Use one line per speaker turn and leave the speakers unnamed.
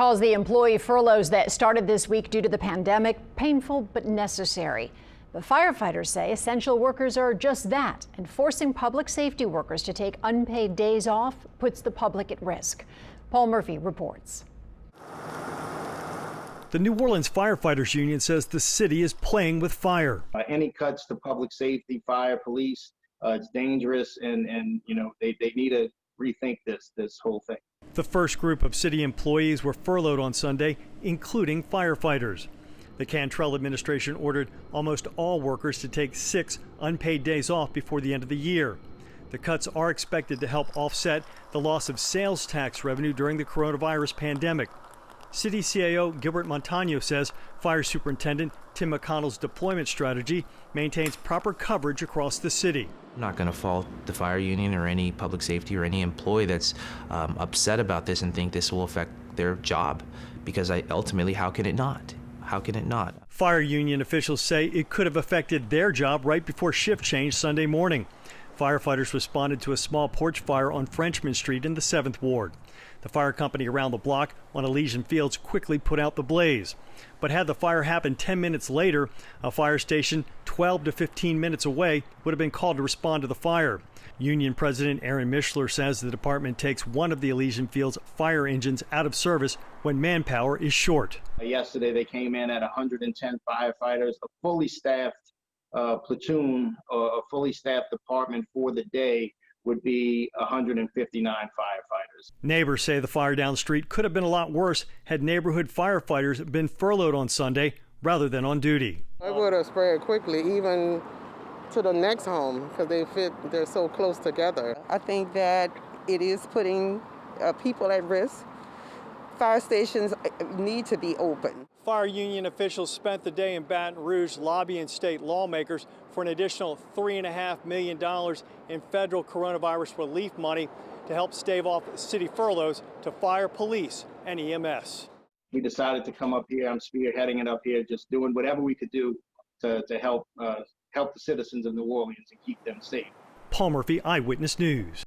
Calls the employee furloughs that started this week due to the pandemic painful but necessary. But firefighters say essential workers are just that, and forcing public safety workers to take unpaid days off puts the public at risk. Paul Murphy reports.
The New Orleans Firefighters Union says the city is playing with fire.
Any cuts to public safety, fire, police, it's dangerous, and they need to rethink this whole thing.
The first group of city employees were furloughed on Sunday, including firefighters. The Cantrell administration ordered almost all workers to take 6 unpaid days off before the end of the year. The cuts are expected to help offset the loss of sales tax revenue during the coronavirus pandemic. City CAO Gilbert Montano says Fire Superintendent Tim McConnell's deployment strategy maintains proper coverage across the city.
I'm not going to fault the fire union or any public safety or any employee that's upset about this and think this will affect their job, because ultimately, how can it not? How can it not?
Fire union officials say it could have affected their job right before shift change Sunday morning. Firefighters responded to a small porch fire on Frenchman Street in the 7th Ward. The fire company around the block on Elysian Fields quickly put out the blaze. But had the fire happened 10 minutes later, a fire station 12 to 15 minutes away would have been called to respond to the fire. Union President Aaron Mischler says the department takes one of the Elysian Fields fire engines out of service when manpower is short.
Yesterday they came in at 110 firefighters, a fully staffed platoon or a fully staffed department for the day would be 159 firefighters.
Neighbors say the fire down the street could have been a lot worse had neighborhood firefighters been furloughed on Sunday rather than on duty.
It would have spread quickly, even to the next home, because they're so close together. I think that it is putting people at risk. Fire stations need to be open.
Fire union officials spent the day in Baton Rouge lobbying state lawmakers for an additional $3.5 million in federal coronavirus relief money to help stave off city furloughs to fire, police, and EMS.
We decided to come up here. I'm spearheading it up here, just doing whatever we could do to help the citizens of New Orleans and keep them safe.
Paul Murphy, Eyewitness News.